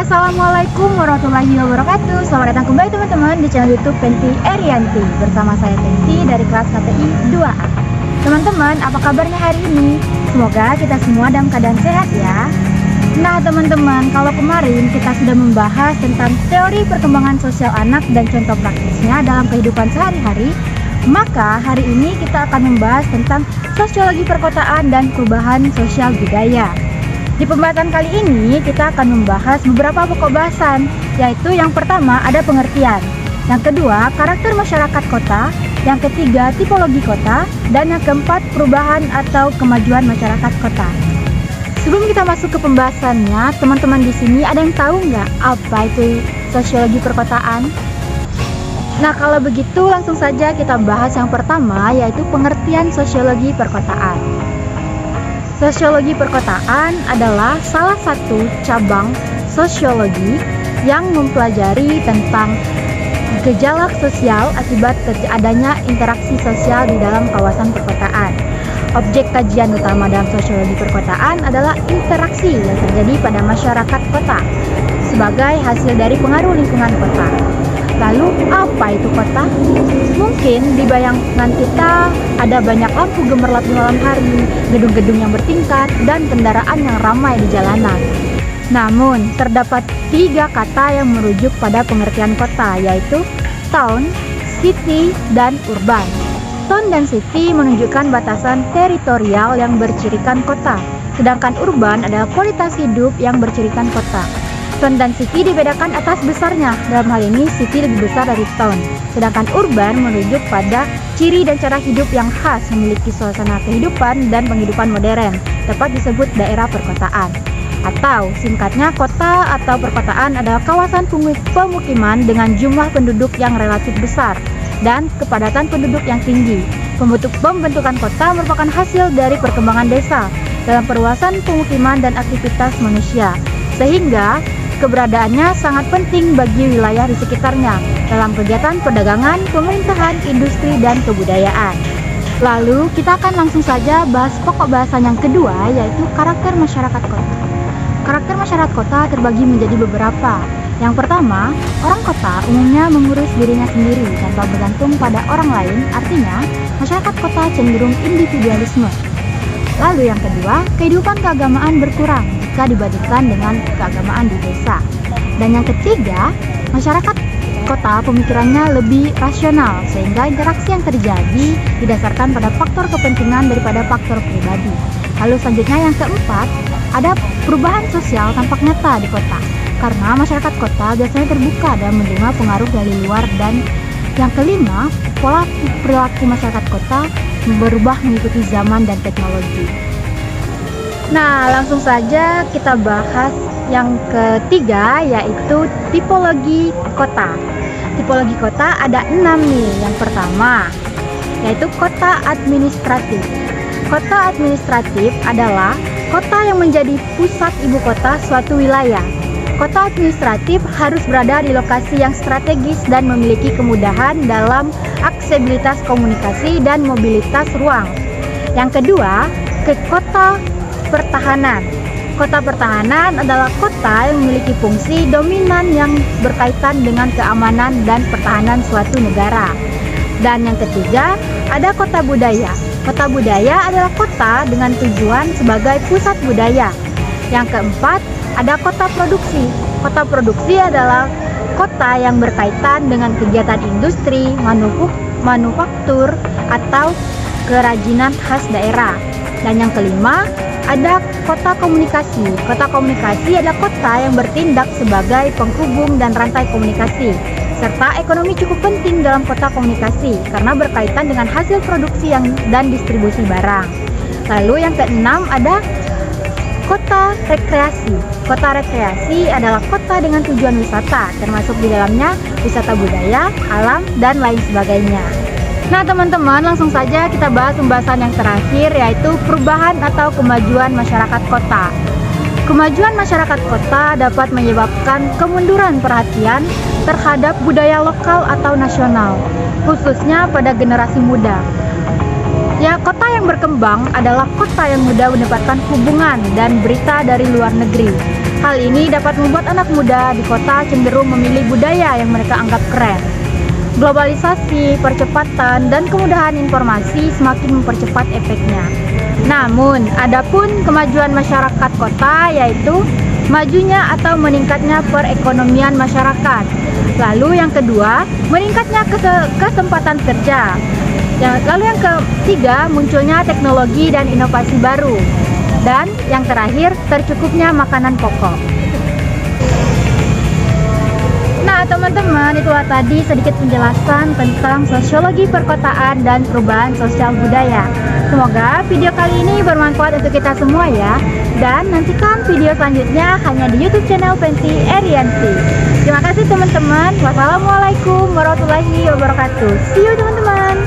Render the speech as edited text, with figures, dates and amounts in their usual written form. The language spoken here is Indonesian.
Assalamualaikum warahmatullahi wabarakatuh. Selamat datang kembali teman-teman di channel YouTube Penti Erianti. Bersama saya Penti dari kelas KPI 2A. Teman-teman, apa kabarnya hari ini? Semoga kita semua dalam keadaan sehat ya. Nah teman-teman, kalau kemarin kita sudah membahas tentang teori perkembangan sosial anak dan contoh praktisnya dalam kehidupan sehari-hari, maka hari ini kita akan membahas tentang sosiologi perkotaan dan perubahan sosial budaya. Di pembahasan kali ini kita akan membahas beberapa pokok bahasan, yaitu yang pertama ada pengertian, yang kedua karakter masyarakat kota, yang ketiga tipologi kota, dan yang keempat perubahan atau kemajuan masyarakat kota. Sebelum kita masuk ke pembahasannya, teman-teman di sini ada yang tahu nggak apa itu sosiologi perkotaan? Nah kalau begitu langsung saja kita bahas yang pertama, yaitu pengertian sosiologi perkotaan. Sosiologi perkotaan adalah salah satu cabang sosiologi yang mempelajari tentang gejala sosial akibat adanya interaksi sosial di dalam kawasan perkotaan. Objek kajian utama dalam sosiologi perkotaan adalah interaksi yang terjadi pada masyarakat kota sebagai hasil dari pengaruh lingkungan kota. Lalu apa itu kota? Mungkin di bayangan kita ada banyak lampu gemerlap di malam hari, gedung-gedung yang bertingkat, dan kendaraan yang ramai di jalanan. Namun, terdapat 3 kata yang merujuk pada pengertian kota, yaitu town, city, dan urban. Town dan city menunjukkan batasan teritorial yang bercirikan kota, sedangkan urban adalah kualitas hidup yang bercirikan kota. Town dan city dibedakan atas besarnya, dalam hal ini city lebih besar dari town. Sedangkan urban merujuk pada ciri dan cara hidup yang khas, memiliki suasana kehidupan dan penghidupan modern, dapat disebut daerah perkotaan. Atau singkatnya, kota atau perkotaan adalah kawasan pemukiman dengan jumlah penduduk yang relatif besar dan kepadatan penduduk yang tinggi. Pembentukan kota merupakan hasil dari perkembangan desa dalam perluasan pemukiman dan aktivitas manusia, sehingga keberadaannya sangat penting bagi wilayah di sekitarnya dalam kegiatan perdagangan, pemerintahan, industri, dan kebudayaan. Lalu kita akan langsung saja bahas pokok bahasan yang kedua, yaitu karakter masyarakat kota. Karakter masyarakat kota terbagi menjadi beberapa. Yang pertama, orang kota umumnya mengurus dirinya sendiri tanpa bergantung pada orang lain, artinya masyarakat kota cenderung individualisme. Lalu yang kedua, kehidupan keagamaan berkurang jika dibandingkan dengan keagamaan di desa. Dan yang ketiga, masyarakat kota pemikirannya lebih rasional sehingga interaksi yang terjadi didasarkan pada faktor kepentingan daripada faktor pribadi. Lalu selanjutnya yang keempat, ada perubahan sosial tampak nyata di kota karena masyarakat kota biasanya terbuka dan menerima pengaruh dari luar. Dan yang kelima, pola perilaku masyarakat kota berubah mengikuti zaman dan teknologi. Nah, langsung saja kita bahas yang ketiga, yaitu tipologi kota. Tipologi kota ada 6 nih. Yang pertama, yaitu kota administratif. Kota administratif adalah kota yang menjadi pusat ibu kota suatu wilayah. Kota administratif harus berada di lokasi yang strategis dan memiliki kemudahan dalam aksesibilitas komunikasi dan mobilitas ruang. Yang kedua, kota pertahanan. Kota pertahanan adalah kota yang memiliki fungsi dominan yang berkaitan dengan keamanan dan pertahanan suatu negara. Dan yang ketiga, ada kota budaya. Kota budaya adalah kota dengan tujuan sebagai pusat budaya. Yang keempat, ada kota produksi. Kota produksi adalah kota yang berkaitan dengan kegiatan industri, manufaktur, atau kerajinan khas daerah. Dan yang kelima, ada kota komunikasi. Kota komunikasi adalah kota yang bertindak sebagai penghubung dan rantai komunikasi. Serta ekonomi cukup penting dalam kota komunikasi karena berkaitan dengan hasil produksi dan distribusi barang. Lalu yang keenam ada kota rekreasi. Kota rekreasi adalah kota dengan tujuan wisata, termasuk di dalamnya wisata budaya, alam, dan lain sebagainya. Nah teman-teman, langsung saja kita bahas pembahasan yang terakhir, yaitu perubahan atau kemajuan masyarakat kota. Kemajuan masyarakat kota dapat menyebabkan kemunduran perhatian terhadap budaya lokal atau nasional, khususnya pada generasi muda. Ya, kota yang berkembang adalah kota yang mudah mendapatkan hubungan dan berita dari luar negeri. Hal ini dapat membuat anak muda di kota cenderung memilih budaya yang mereka anggap keren. Globalisasi, percepatan, dan kemudahan informasi semakin mempercepat efeknya. Namun, adapun kemajuan masyarakat kota yaitu majunya atau meningkatnya perekonomian masyarakat. Lalu yang kedua, meningkatnya kesempatan kerja. Lalu yang ketiga, munculnya teknologi dan inovasi baru. Dan yang terakhir, tercukupnya makanan pokok. Nah, teman-teman, itulah tadi sedikit penjelasan tentang sosiologi perkotaan dan perubahan sosial budaya. Semoga video kali ini bermanfaat untuk kita semua ya. Dan nantikan video selanjutnya hanya di YouTube channel Penty Erianti. Terima kasih teman-teman. Wassalamualaikum warahmatullahi wabarakatuh. See you teman-teman.